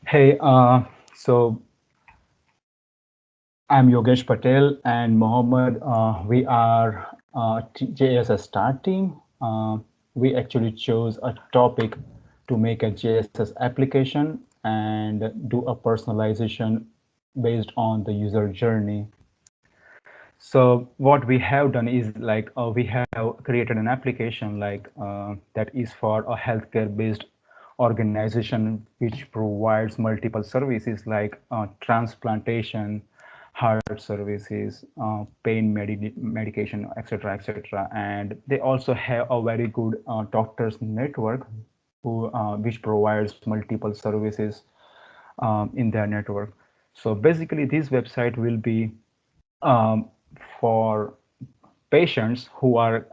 Hey, so I'm Yogesh Patel and Mohammed. We are JSS start team. We actually chose a topic to make a JSS application and do a personalization based on the user journey. So what we have done is like we have created an application that is for a healthcare based organization which provides multiple services like transplantation, heart services, pain medication, etc., etc. And they also have a very good doctors network which provides multiple services in their network. So basically, this website will be um, for patients who are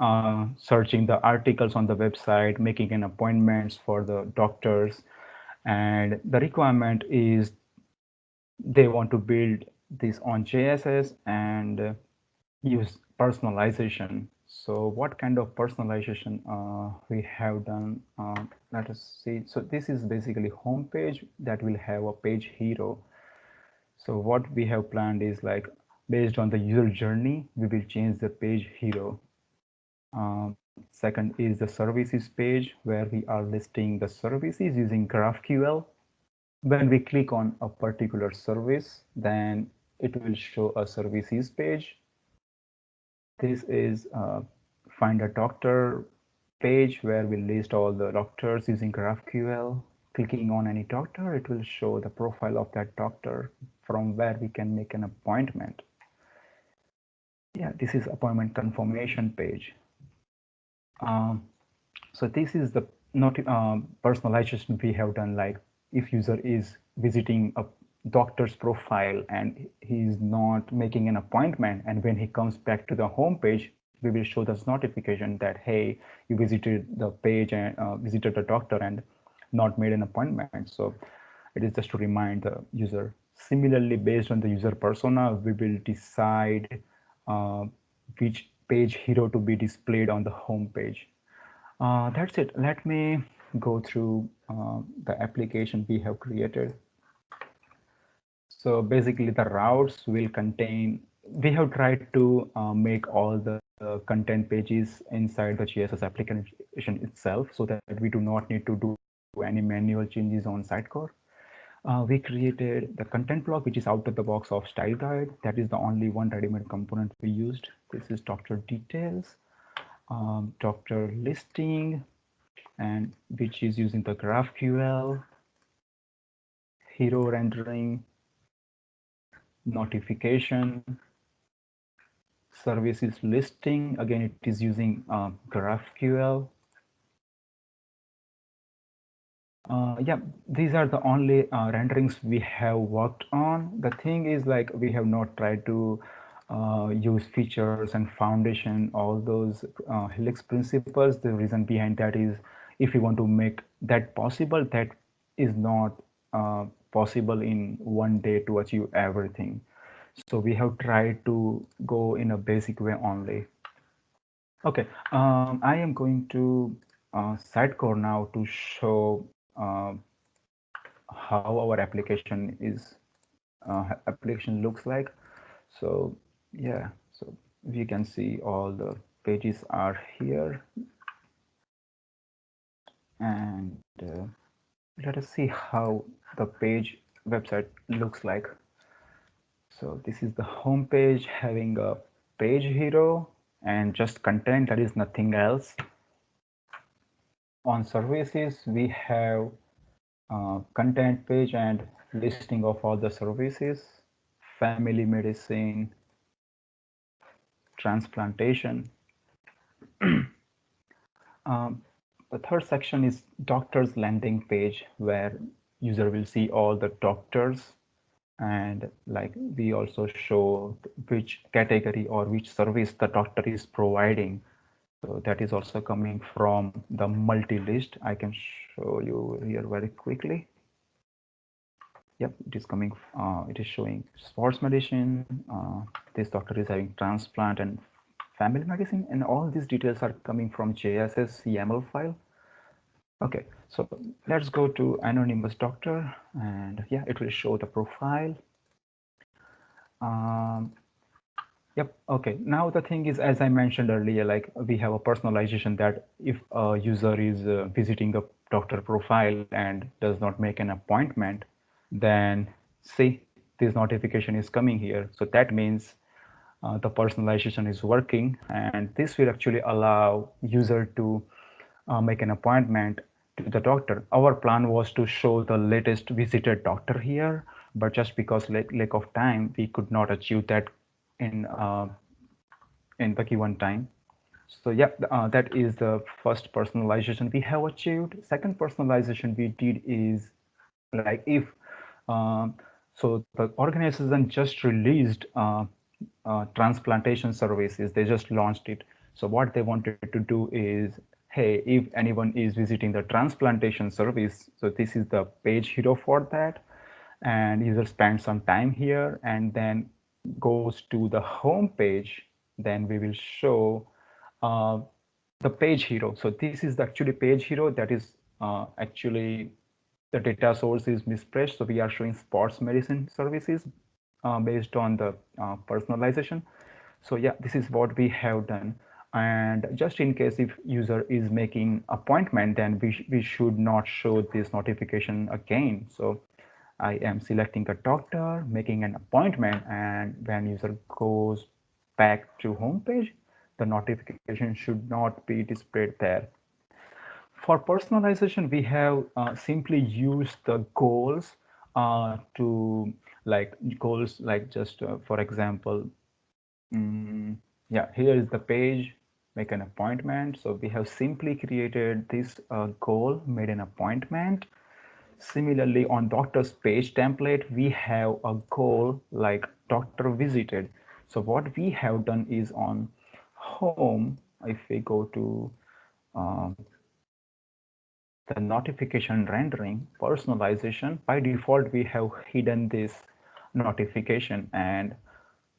searching the articles on the website, making an appointments for the doctors, and the requirement is they want to build this on JSS and use personalization. So what kind of personalization we have done? Let us see. So this is basically home page that will have a page hero. So what we have planned is like based on the user journey, we will change the page hero. Second is the services page where we are listing the services using GraphQL. When we click on a particular service, then it will show a services page. This is find a doctor page where we list all the doctors using GraphQL. Clicking on any doctor, it will show the profile of that doctor from where we can make an appointment. Yeah, this is appointment confirmation page. Um, so this is the not personalization we have done. Like if user is visiting a doctor's profile and he is not making an appointment, and when he comes back to the home page, we will show this notification that hey, you visited the page and visited the doctor and not made an appointment. So it is just to remind the user. Similarly, based on the user persona, we will decide uh, which page hero to be displayed on the home page. That's it. Let me go through the application we have created. So basically the routes will contain, we have tried to make all the content pages inside the JSS application itself so that we do not need to do any manual changes on Sitecore. We created the content block, which is out of the box of style guide. That is the only one ready-made component we used. This is doctor details, doctor listing, and which is using the GraphQL, hero rendering, notification, services listing. Again, it is using GraphQL. Yeah, these are the only renderings we have worked on. The thing is like we have not tried to use features and foundation, all those Helix principles. The reason behind that is if you want to make that possible, that is not possible in one day to achieve everything. So we have tried to go in a basic way only. Okay, I am going to Sitecore now to show how our application looks like. So yeah, so we can see all the pages are here, and let us see how the page website looks like. So this is the home page having a page hero and just content, that is nothing else. On services, we have content page and listing of all the services, family medicine, transplantation. Um, the third section is doctor's landing page where user will see all the doctors, and like we also show which category or which service the doctor is providing. So that is also coming from the multi-list. I can show you here very quickly. Yep, it is coming. It is showing sports medicine. This doctor is having transplant and family medicine, and all these details are coming from JSS YAML file. Okay, so let's go to anonymous doctor, and yeah, it will show the profile. Um, Yep. Okay. Now the thing is, as I mentioned earlier, like we have a personalization that if a user is visiting a doctor profile and does not make an appointment, then see this notification is coming here. So that means the personalization is working, and this will actually allow user to make an appointment to the doctor. Our plan was to show the latest visited doctor here, but just because lack of time, we could not achieve that in uh, in the given time. So yeah, that is the first personalization we have achieved. Second personalization we did is like if um, so the organization just released transplantation services. They just launched it. So what they wanted to do is, hey, if anyone is visiting the transplantation service, so this is the page hero for that, and user spends some time here and then goes to the home page, then we will show uh, the page hero. So this is the actually page hero that is actually the data source is mispressed. So we are showing sports medicine services based on the personalization. So yeah, this is what we have done. And just in case if user is making appointment, then we should not show this notification again. So I am selecting a doctor, making an appointment, and when user goes back to homepage, the notification should not be displayed there. For personalization, we have simply used the goals to like goals like just for example, yeah, here is the page, make an appointment. So we have simply created this goal, made an appointment. Similarly, on doctor's page template, we have a goal like doctor visited. So what we have done is on home, if we go to um, the notification rendering personalization, by default we have hidden this notification, and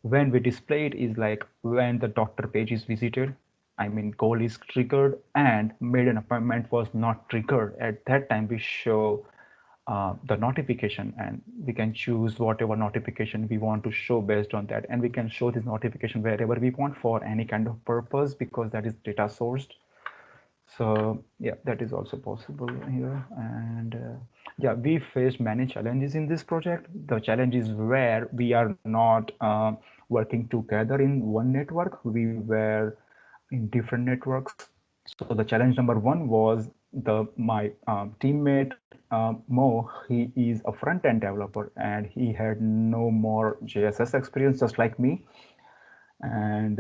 when we display it is like when the doctor page is visited, I mean goal is triggered and made an appointment was not triggered. At that time we show the notification, and we can choose whatever notification we want to show based on that, and we can show this notification wherever we want for any kind of purpose because that is data sourced. So yeah, that is also possible here. And yeah, we faced many challenges in this project. The challenge is where we are not working together in one network. We were in different networks. So the challenge number one was the my teammate Mo. He is a front-end developer and he had no more JSS experience, just like me, and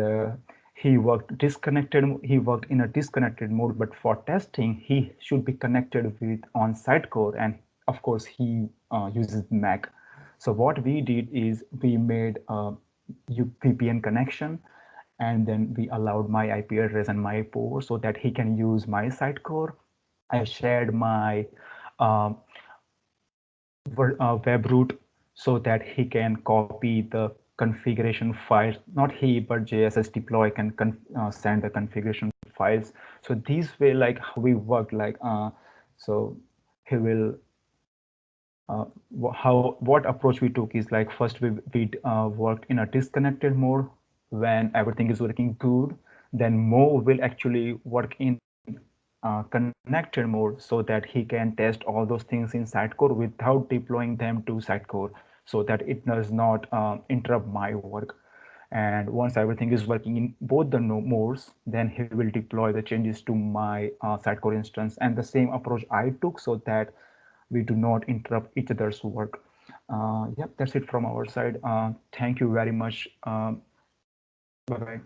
he worked in a disconnected mode, but for testing he should be connected with on Sitecore, and of course he uses Mac. So what we did is we made a VPN connection, and then we allowed my IP address and my port so that he can use my Sitecore. I shared my um, web root so that he can copy the configuration files. Not he, but JSS deploy can send the configuration files. So this way, like we work, like so he will how what approach we took is like first we worked in a disconnected mode when everything is working good. Then Mo will actually work in connected mode so that he can test all those things in Sitecore without deploying them to Sitecore, so that it does not interrupt my work. And once everything is working in both the modes, then he will deploy the changes to my Sitecore instance. And the same approach I took so that we do not interrupt each other's work. Yep, that's it from our side. Thank you very much. Bye bye.